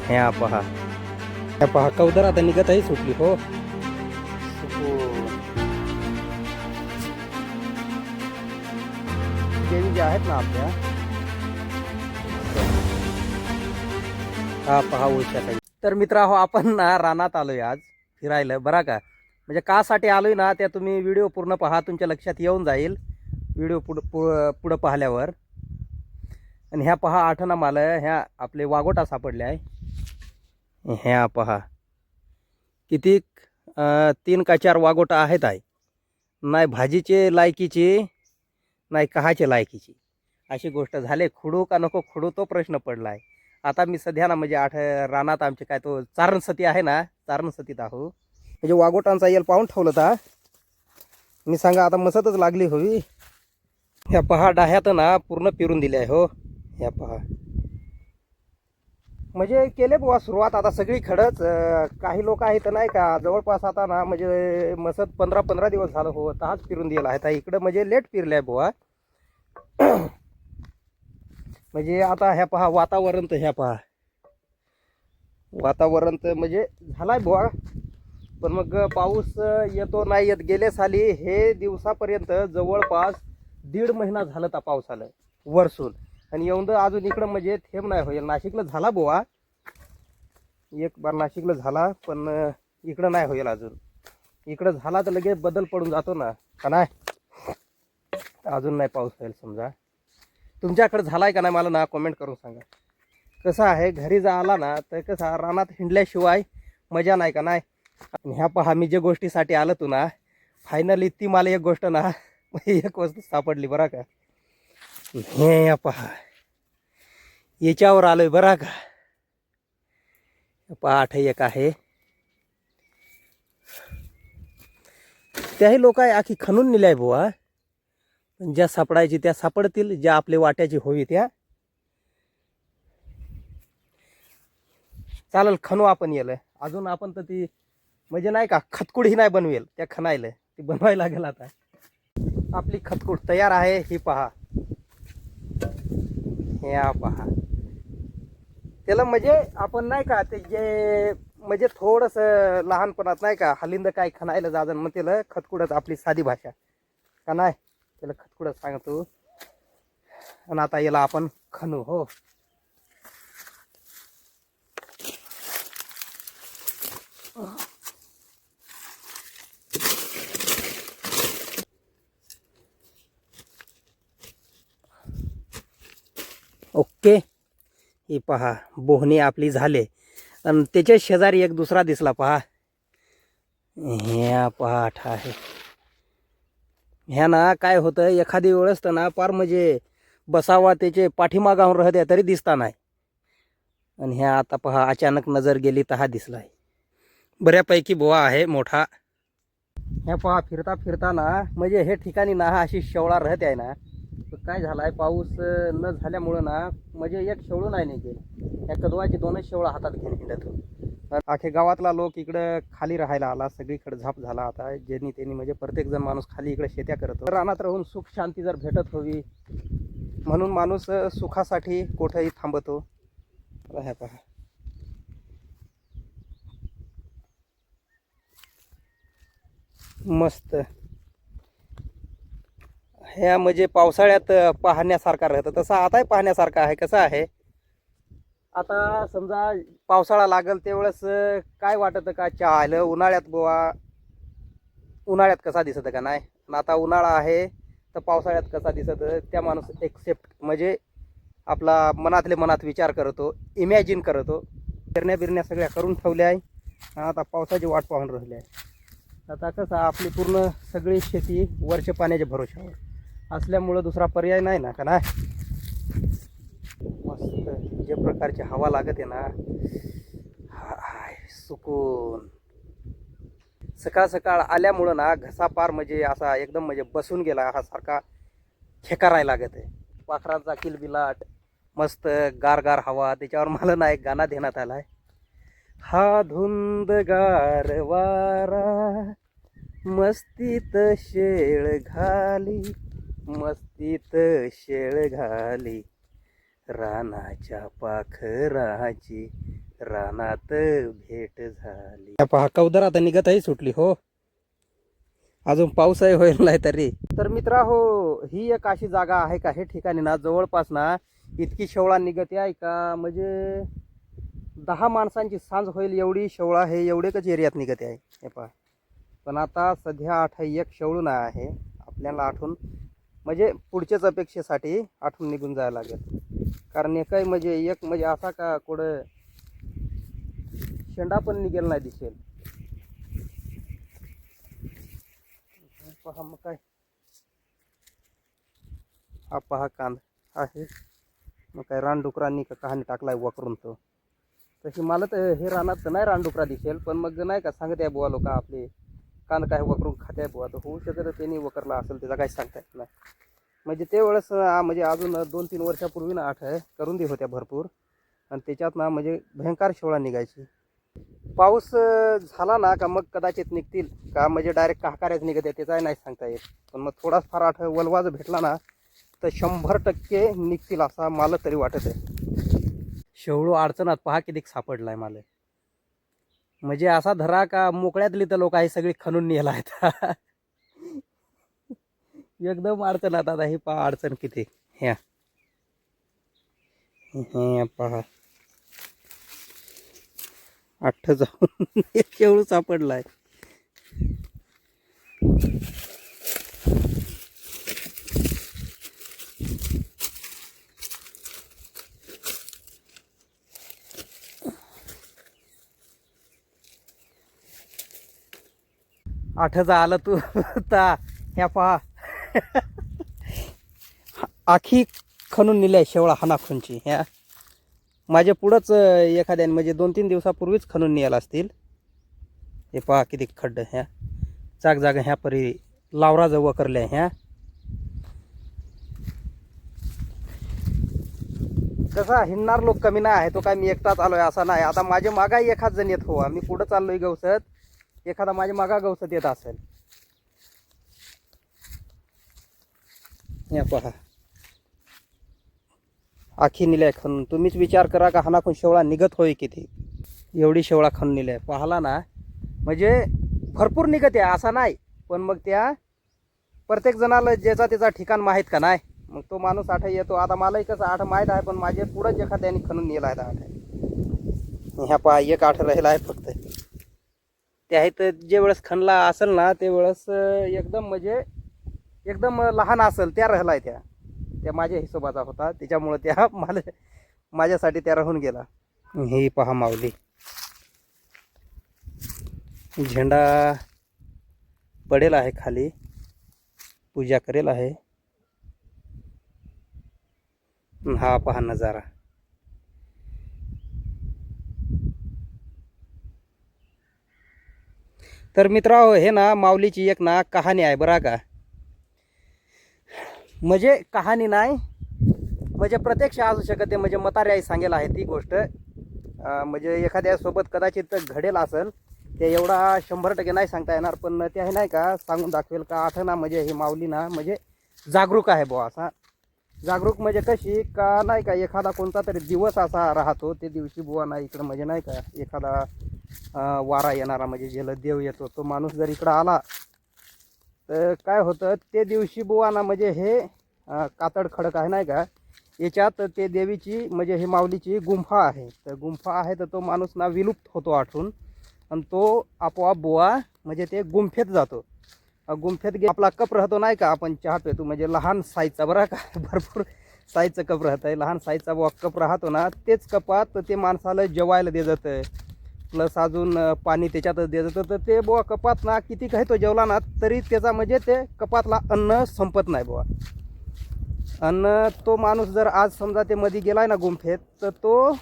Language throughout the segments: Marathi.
ह्या पहा, ह्या पहा कवदर आता निघतही सुटली हो. देवी जे आहेत ना आपल्या, हा पहा उलच्या काही. तर मित्रांनो, आपण ना रानात आलोय आज फिरायला, बरा का. म्हणजे कासाठी आलोय ना, त्या तुम्ही व्हिडिओ पूर्ण पहा, तुमच्या लक्षात येऊन जाईल व्हिडिओ पुढं पाहिल्यावर. आणि ह्या पहा आठना माल ह्या आपले वागोटा सापडले आहे. ह्या पहा किती 3 का 4 वागोटा आहेत आहे. नाही भाजीचे लायकीची, नाही कहाचे लायकीची, अशी गोष्ट झाले. खुडू का नको खुडू तो प्रश्न पडला आहे. आता मी सध्या ना म्हणजे रानात आमचे काय तो चारणसती आहे ना, चारणसतीत आहो. म्हणजे वागोटांचा येल पाहून ठेवलं होता मी. सांगा आता मसतच लागली होवी. ह्या पहा डाह्यात ना पूर्ण पिरून दिले आहे हो. ह्या पहा म्हणजे केले बुवा सुरुवात आता सगळी खडच. काही लोक आहेत नाही का जवळपास आता ना म्हणजे मसत 15 दिवस झालं हो, ताच पिरून दिला आहे. इकडं म्हणजे लेट पिरले आहे बुवा. म्हणजे आता ह्या पहा वातावरण, तर ह्या पहा वातावरण तर म्हणजे झालाय बुवा. पण मग पाऊस येतो नाही येत. गेले साली हे दिवसापर्यंत जवळपास 1.5 महिना झालं तर पाऊस आलं वरसून. आणि येऊन अजून इकडं म्हणजे थेंब नाही होईल. नाशिकला झाला बुवा, एक बार नाशिकला झाला, पण इकडं नाही होईल अजून. इकडं झाला तर लगेच बदल पडून जातो ना, का नाही. अजून नाही पाऊस होईल समजा. तुमच्याकडे झालाय का नाही मला ना कमेंट करून सांगा. कसं आहे घरी जा आला ना तर कसं रानात हिंडल्याशिवाय मजा नाही का नाही. ह्या पहा मी जे गोष्टीसाठी आलो तू ना, फायनली ती मला एक गोष्ट ना एक वस्तू सापडली बरं का. हे पहा याच्यावर आलोय बरं का. पाठ एक आहे, त्याही लोक आखी खणून नेल्या आहे बुवा. ज्या सापडायची त्या सापडतील, ज्या आपल्या वाट्याची होई त्या चालेल. खणू आपण येलं अजून. आपण तर ती म्हणजे नाही का खतकुड ही नाही बनवेल, त्या खणायला ती बनवायला लागेल. आता आपली खतकुड तयार आहे. ही पहा, ह्या पहा. त्याला म्हणजे आपण नाही का ते जे म्हणजे थोडस लहानपणात नाही का हलिंद काय खणायला जाजन मग त्याला खतकुडच, आपली साधी भाषा का नाही, त्याला खतकुडच सांगतो. आणि आता याला आपण खणू हो. ओके, ही पहा बोहणी आपली झाले. आणि त्याच्या शेजारी एक दुसरा दिसला पहा. ह्या पाठ आहे. ह्या ना काय होतं एखादी वेळेस तर ना पार म्हणजे बसावा त्याचे पाठीमागाहून राहत्या तरी दिसता नाही. आणि ह्या आता पहा अचानक नजर गेली तर हा दिसलाय. बऱ्यापैकी बोवा आहे मोठा. ह्या पहा फिरता फिरता ना म्हणजे हे ठिकाणी ना अशी शेवळा राहते आहे ना. तर काय झालाय पाऊस न झाल्यामुळं ना म्हणजे एक शेवळू नाही निघेल. या कदवाची 2च शेवळा हातात घेऊन हिंडत. अख्या गावातला लोक इकडं खाली राहायला आला. सगळीकडे झाप झाला आता. ज्यांनी त्यांनी म्हणजे प्रत्येक जण माणूस खाली इकडे शेत्या करतो. रानात राहून सुख शांती जर भेटत हवी म्हणून माणूस सुखासाठी कुठेही थांबतो. ह्या पहा मस्त. ह्या म्हणजे पावसाळ्यात पाहण्यासारखा राहतं, तसं आताही पाहण्यासारखा आहे. कसं आहे आता समजा पावसाळा लागल त्यावेळेस काय वाटतं का चहा उन्हाळ्यात बुवा, उन्हाळ्यात कसा दिसत का नाही. आता उन्हाळा आहे तर पावसाळ्यात कसा दिसत त्या माणूस एक्सेप्ट म्हणजे आपला मनातले मनात विचार करतो, इमॅजिन करतो. फिरण्या बिरण्या सगळ्या करून ठेवल्या आहे. आता पावसाची वाट पाहून राहिली आहे. आता कसं आपली पूर्ण सगळी शेती वरच्या पाण्याच्या भरोशावर असल्यामुळं दुसरा पर्याय नाही ना का नाही. मस्त जे प्रकारची हवा लागत आहे ना, हाय सुकून. सकाळ सकाळ आल्यामुळं ना घसा पार म्हणजे असा एकदम म्हणजे बसून गेला हा सारखा खेकारायला लागत आहे. पाखरांचा किलबिलाट, मस्त गार हवा. त्याच्यावर मला ना एक गाणं देण्यात आलाय. हा धुंदगार वारा मस्तीत शेळ घाली, मस्तीत शेळ घाली, रानाच्या पाखराची रानात भेट झाली. पहा कौदर आता निघत आहे सुटली हो. अजून पाऊसही होईल नाही तरी. तर मित्रा हो, ही एक अशी जागा आहे का हे ठिकाणी ना जवळपास ना इतकी शेवळा निघते आहे का, म्हणजे 10 माणसांची सांज होईल एवढी शेवळा हे एवढेच एरियात निघते आहे. हे पहा, पण आता सध्या 8 शेवळू नाही आहे. आपल्याला आठवून म्हणजे पुढच्याच अपेक्षेसाठी आठवून निघून जायला लागेल. कारण एकही म्हणजे एक म्हणजे असा का कुठं शेंडा पण निघेल नाही दिसेल. पहा मग काय, हा पहा कांद आहे. मग काय रानडुकरांनी का कहाणी टाकलाय वकरून तो. तशी मला तर हे रानात नाही रानडुकरा दिसेल, पण मग नाही का सांगत आहे बुवा लोक आपले कांद काय वकरून खाते आहे बुवा. तर होऊ शकत त्यांनी वकरला असेल, त्याचा काही सांगता येत नाही. म्हणजे ते वेळेस म्हणजे अजून 2-3 वर्षापूर्वी ना करून दे होत्या भरपूर, आणि त्याच्यात ना म्हणजे भयंकर शेवळा निघायची. पाऊस झाला ना का मग कदाचित निघतील का, म्हणजे डायरेक्ट काहकार्याच निघते त्याचाही नाही सांगता येत. पण मग थोडाच फार वलवाज भेटला ना तर 100% निघतील असा मला तरी वाटत आहे. शेवळू अडचणात पहा किती सापडलाय मला. म्हणजे असा धरा का मोकळ्यातली तर लोक आहे सगळी खणून नेला आहेत. एकदम अडचणात आता. ही पहा अडचण किती. ह्या पहा 8 जाऊन एक शेवळू सापडलाय. आठच आलं तू ता. ह्या पहा आखी खणून नेली आहे शेवळा हानाखुंची. ह्या माझ्या पुढंच एखाद्याने म्हणजे 2-3 दिवसापूर्वीच खणून नेला असतील. हे पहा किती खड्ड. ह्या जाग जागा ह्या परी लावरा जवळ करल्या. ह्या कसा हिंडणार लोक कमी नाही आहे. तो काय मी एकटाच आलोय असा नाही. आता माझ्या मागाही एखाद जण येत हो. मी पुढं चाललोय गवसत, एखादा माझ्या मागा गवसत येत असेल. या पहा आखी निल्या खणून. तुम्हीच विचार करा का हानाखून शेवळा निघत होय किती. एवढी शेवळा खणून निल्या पाहला ना, म्हणजे भरपूर निघते असा नाही. पण मग त्या प्रत्येक जणाला ज्याचा त्याचा ठिकाण माहीत का नाही. मग तो माणूस आठ येतो. आता मलाही कसं आठ माहीत आहे, पण माझे पुढंच एखाद्याने खणून नेला आहे आठ. ह्या पहा एक आठ राहिला आहे फक्त. त्या आहेत जे वेळेस खणला असेल ना ते वेळेस एकदम म्हणजे एकदम लहान असेल त्या राहिलाय. त्या माझ्या हिशोबाचा होता, त्याच्यामुळे त्या माझ्यासाठी त्या राहून गेला. ही पहा माऊली झेंडा पडेल आहे खाली, पूजा करेल आहे. हा पहा नजारा. तर मित्रांनो हे ना माऊलीची एक ना कहाणी आहे बरं का. म्हणजे कहाणी नाही, म्हणजे प्रत्यक्ष असू शकते. म्हणजे म्हातारी आई सांगेल आहे ती गोष्ट. म्हणजे एखाद्या सोबत कदाचित घडेल असेल. ते एवढा 100% नाही सांगता येणार, पण ते आहे नाही का सांगून दाखवेल का आठ ना. म्हणजे ही माऊली ना म्हणजे जागरूक आहे बुवा. असा जागरूक म्हणजे कशी का नाही का, एखादा कोणता तरी दिवस असा राहतो ते दिवशी बुवा ना इकडं म्हणजे नाही का एखादा वारा येणारा म्हणजे ज्याला देव येतो तो माणूस जर इकडं आला तर काय होतं ते दिवशी बुवा ना म्हणजे हे कातड खडक आहे नाही का याच्यात ते देवीची म्हणजे हे माऊलीची गुंफा आहे. तर गुंफा आहे तर तो माणूस ना विलुप्त होतो आठून, आणि तो आपोआप बुवा म्हणजे ते गुंफेत जातो. गुंफेत आपला कप राहतो नाही का, आपण चहा पितो म्हणजे लहान साईजचा बरं का, भरपूर साईजचा कप राहत आहे. लहान साईजचा बुवा कप राहतो ना, तेच कपात ते माणसाला जेवायला दे जातं, प्लस अजून पाणी त्याच्यातच दे जातं. तर ते बुवा कपात ना किती काही तो जेवला ना तरी त्याचा म्हणजे ते कपातला अन्न संपत नाही बुवा. आणि तो माणूस जर आज समजा ते मध्ये गेलाय ना गुंफेत, तर तो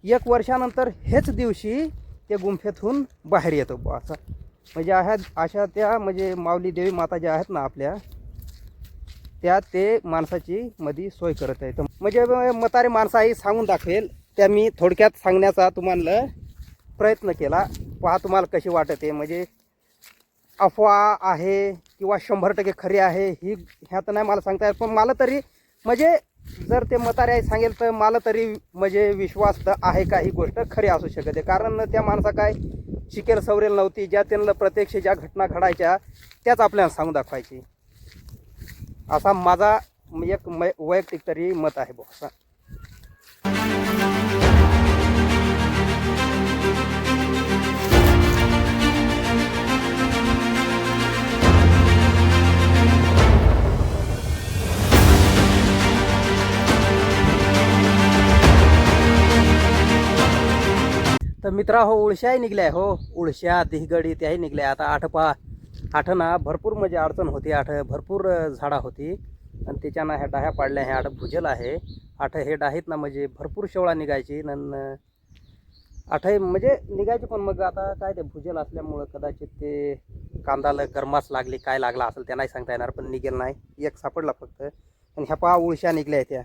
1 वर्षानंतर हेच दिवशी ते गुंफेतून बाहेर येतो बुवा. असा म्हणजे अशा त्या म्हणजे माऊली देवी माता ज्या आहेत ना आपल्या, त्या ते माणसाची मध्ये सोय करत आहेत. म्हणजे म्हातारी माणसाही सांगून दाखवेल त्या मी थोडक्यात सांगण्याचा तुम्हाला प्रयत्न केला. पहा तुम्हाला कशी वाटते. म्हणजे अफवा आहे किंवा 100% खरी आहे ही ह्यात नाही मला सांगता येत, पण मला तरी म्हणजे जर ते म्हातारे सांगेल तर मला तरी म्हणजे विश्वास तर आहे का ही गोष्ट खरी असू शकते. कारण त्या माणसा काय शिकेल सवरेल नव्हती. ज्या त्यांना प्रत्यक्ष ज्या घटना घडायच्या त्याच आपल्याला सांगून दाखवायची. असा माझा एक वैयक्तिक तरी मत आहे बुवा. तर मित्रा हो, उळशाही निघल्या हो, उळशा दिहगडी त्याही निघल्या. आता आठ ना भरपूर म्हणजे अडचण होती. भरपूर झाडा होती आणि त्याच्यानं ह्या डाह्या पाडल्या. ह्या आठ भुजल आहे. हे डाहीत ना म्हणजे भरपूर शेवळा निघायची. म्हणजे निघायची. पण मग आता काय ते भुजल असल्यामुळं कदाचित ते कांदाला गरमास लागली काय लागला असेल त्या नाही सांगता येणार. पण निघेल नाही, एक सापडला फक्त. आणि ह्या पहा उळशा निघल्या त्या.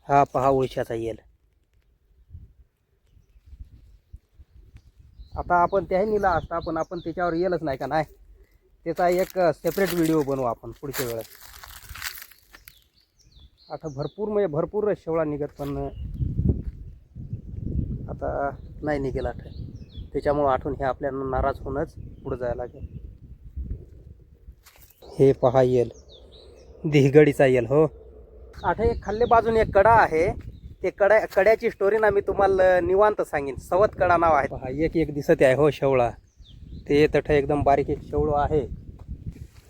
हा पहा उळशाचा येल. आता आपण त्याही निला असता पण आपण त्याच्यावर येलच नाही का नाही. त्याचा एक सेपरेट व्हिडिओ बनवू आपण पुढच्या वेळेस. आता भरपूर म्हणजे भरपूर शेवळा निघत पण आता नाही निघेल आठ. त्याच्यामुळं आठवून हे आपल्याला नाराज होऊनच पुढे जायला लागेल. हे पहा येल, दिहगडीचा येल हो. आठ एक खाल्ले बाजून एक कडा आहे. ते कड्याची स्टोरी ना मी तुम्हाला निवांत सांगेन. सवत कडा नाव आहे. पहा एक दिसत आहे हो शेवळा. ते तठ एकदम बारीक एक शेवळो आहे.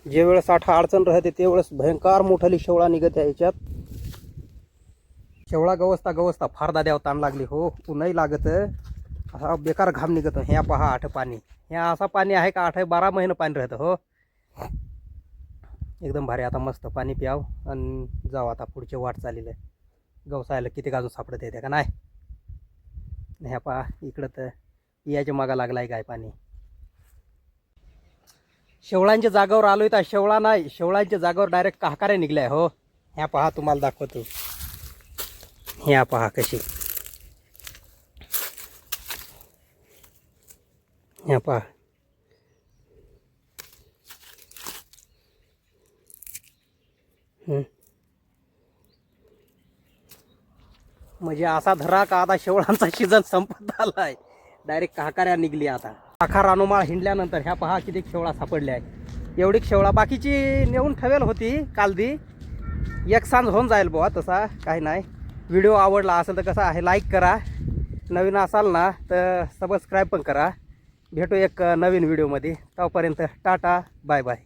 जे वेळेस आठा अडचण राहते ते वेळेस भयंकर मोठाली शेवळा निघत आहे याच्यात. शेवळा गवसता फार दाद्यावर ताण लागली हो. नाही लागत, असा बेकार घाम निघत. ह्या पहा आठ पाणी. ह्या असा पाणी आहे का 8-12 महिने पाणी राहतं हो. एकदम भारी. आता मस्त पाणी प्याव आणि जाऊ आता पुढचे वाट चाललेलं आहे. गवसायला किती गाजून सापडत येते का नाही. ह्या पहा इकडं तर याच्या मागा लागलाय काय पाणी. शेवळांच्या जागावर आलोय तर शेवळा नाही, शेवळांच्या जागावर डायरेक्ट काहकाऱ्या निघल्या हो. ह्या पहा तुम्हाला दाखवतो. ह्या पहा कशी. ह्या पहा. म्हणजे असा धरा का आता शेवळांचा सीझन संपत आलाय. डायरेक्ट काहकाऱ्या निघली आता. आखार अनुमाळ हिंडल्यानंतर ह्या पहा किती शेवळा सापडल्या आहे. एवढी शेवळा बाकीची नेऊन ठेवेल होती कालदी. एक सांज होऊन जाईल बुवा, तसा काही नाही. व्हिडिओ आवडला असेल तर कसा आहे लाईक करा. नवीन असाल ना तर सबस्क्राईब पण करा. भेटू एक नवीन व्हिडिओमध्ये. तोपर्यंत टाटा बाय बाय.